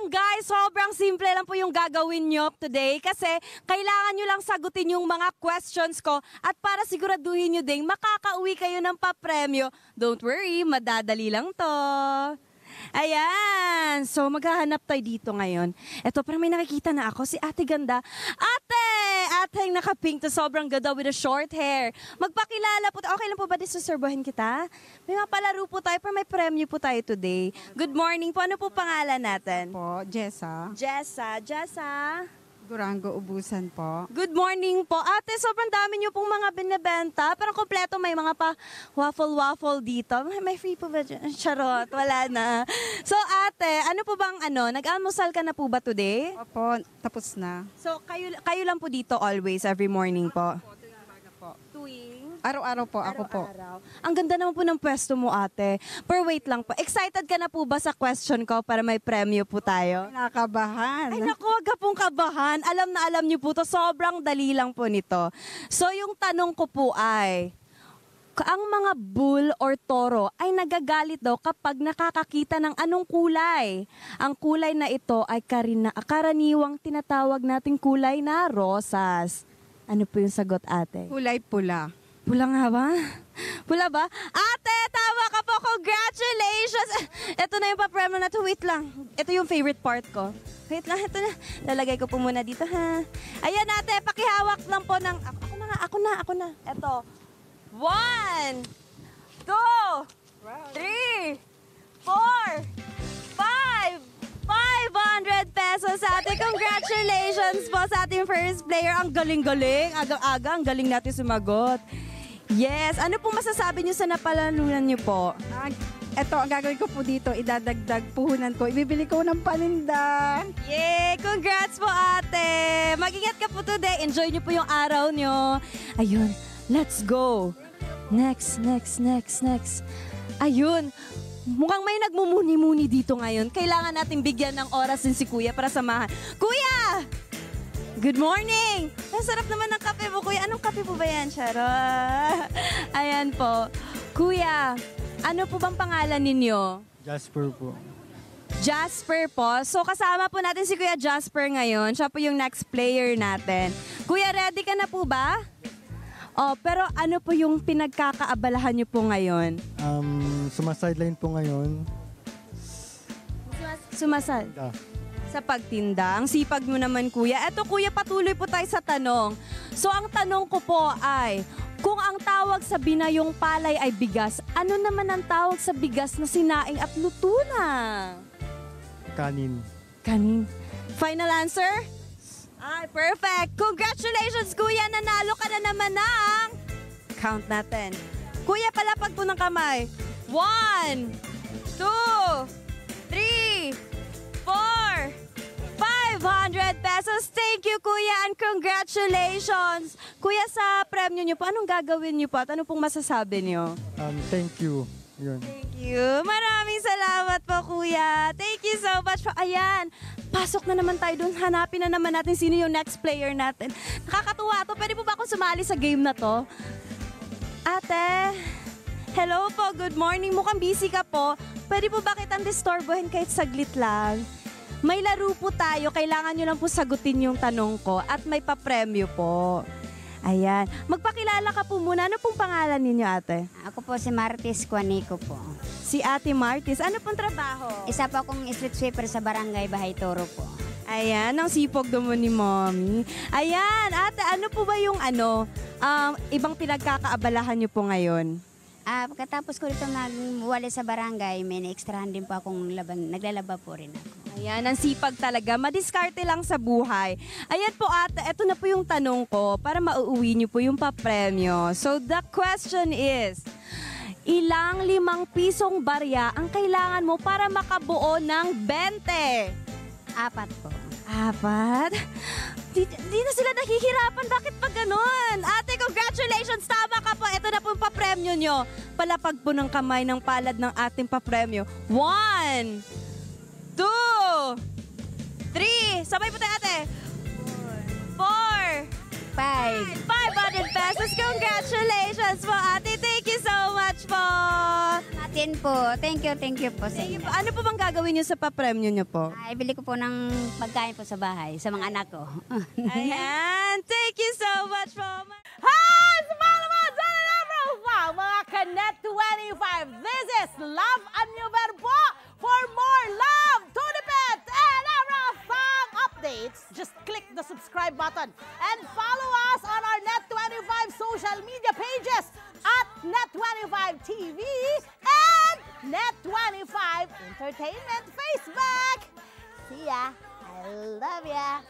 lang guys, sobrang simple lang po yung gagawin nyo today kasi kailangan nyo lang sagutin yung mga questions ko at para siguraduhin nyo ding makakauwi kayo ng papremyo. Don't worry, madadali lang to. Ayan, so maghahanap tayo dito ngayon. Eto, parang may nakikita na ako, si Ate Ganda. Ate yung naka-pink to sobrang ganda with a short hair. Magpakilala po, okay lang po ba disusturbohin kita? May mga palaro po tayo, pero may premyo po tayo today. Good morning po, ano po pangalan natin? Po, Jessa. Jessa. Durango Ubusan po. Good morning po. Ate, sobrang dami niyo pong mga binibenta. Parang kompleto, may mga pa waffle dito. May free po ba dyan? Charot, wala na. So ate, ano po bang nag-almusal ka na po ba today? Opo, tapos na. So kayo lang po dito always, every morning po? Po. Tuwing? Araw-araw po, ako po. Araw-araw. Ang ganda naman po ng pwesto mo ate. Pero wait lang po, excited ka na po ba sa question ko para may premyo po tayo? Nakakabahan. Ay naku, wag ka pong kabahan. Alam na alam niyo po to. Sobrang dali lang po nito. So yung tanong ko po ay, ang mga bull or toro ay nagagalit daw kapag nakakakita ng anong kulay. Ang kulay na ito ay karaniwang tinatawag nating kulay na rosas. Ano po yung sagot ate? Kulay pula. Pula nga ba? Pula ba? Ate, tama ka po. Congratulations! Ito na yung papremyo na to. Wait lang. Ito yung favorite part ko. Wait lang, ito na. Lalagay ko po muna dito, ha? Ayan, ate, pakihawak lang po ng... Ako na. Ito. 1, 2, 3, 4, 5, 500 pesos sa atin. Congratulations po sa ating first player. Ang galing-galing. Aga-aga, ang galing natin sumagot. Yes. Ano po masasabi niyo sa napalalunan niyo po? Ito, ang gagawin ko po dito, idadagdag puhunan ko. Ibibili ko ng paninda. Yay! Congrats po ate! Mag-ingat ka po today. Enjoy niyo po yung araw niyo. Ayun, let's go. Next. Ayun. Mukhang may nagmumuni-muni dito ngayon. Kailangan natin bigyan ng oras din si Kuya para samahan. Kuya! Good morning! Ang sarap naman ng kape mo, Kuya. Anong kape po ba yan, Charo? Ayan po. Kuya, ano po bang pangalan ninyo? Jasper po. Jasper po. So kasama po natin si Kuya Jasper ngayon. Siya po yung next player natin. Kuya, ready ka na po ba? Oh, pero ano po yung pinagkakaabalahan niyo po ngayon? Sumasideline po ngayon. Sumasal? Sa pagtinda. Ang sipag mo naman, Kuya. Eto, Kuya, patuloy po tayo sa tanong. So, ang tanong ko po ay, kung ang tawag sa binayong palay ay bigas, ano naman ang tawag sa bigas na sinaing at luto na? Kanin. Final answer? Ay, perfect. Congratulations, Kuya. Nanalo ka na naman ng... Count natin. Kuya, palapag po ng kamay. 1, 2, 3, 4, 500 pesos. Thank you, Kuya, and congratulations. Kuya, sa premyo niyo po, anong gagawin niyo po at ano pong masasabi niyo? Thank you. Yun. Thank you. Maraming salamat po, Kuya. Thank you so much. Ayan, pasok na naman tayo dun. Hanapin na naman natin sino yung next player natin. Nakakatuwa to. Pwede po ba akong sumali sa game na to? Ate, hello po. Good morning. Mukhang busy ka po. Pwede po ba kitang disturbohin kahit saglit lang? May laro po tayo. Kailangan nyo lang po sagutin yung tanong ko at may papremyo po. Ayan. Magpakilala ka po muna. Ano pong pangalan ninyo, ate? Ako po si Martis Cuanico po. Si Ate Martis. Ano pong trabaho? Isa po akong street sweeper sa Barangay Bahay Toro po. Ayan, ang sipog mo ni Mommy. Ayan, ate, ano po ba yung ibang pinagkakaabalahan nyo po ngayon? Pagkatapos ko rito nagwali sa barangay, may na-extrahan din po akong naglalaba po rin ako. Ayan, ang sipag talaga. Madiskarte lang sa buhay. Ayan po ate, eto na po yung tanong ko para mauuwi niyo po yung papremyo. So the question is, ilang 5 pisong barya ang kailangan mo para makabuo ng 20? 4 po. 4? Di na sila nahihirapan. Bakit pa ganun? Ate, congratulations! Tama ka po. Ito na po yung papremyo nyo. Palapag po ng kamay ng palad ng ating papremyo. 1, 2, 3. Sabay po tayo, ate. 4, 500 pesos. Congratulations po, ate. Thank you so much po. Natin po. Thank you po sa Sige inyo. po, ano po bang gagawin niyo sa papremyo niyo po? Ay, bili ko po ng pagkain po sa bahay sa mga anak ko. Ayan, thank you so much po. Hi! Sumama mo dyan na profile, mga Kanet 25. This is Love Anyover po. For more love, Tunipet, and Arafang updates, just click the subscribe button and follow us on our Net25 social media pages at Net25 TV and Net25 Entertainment Facebook. See ya. I love ya.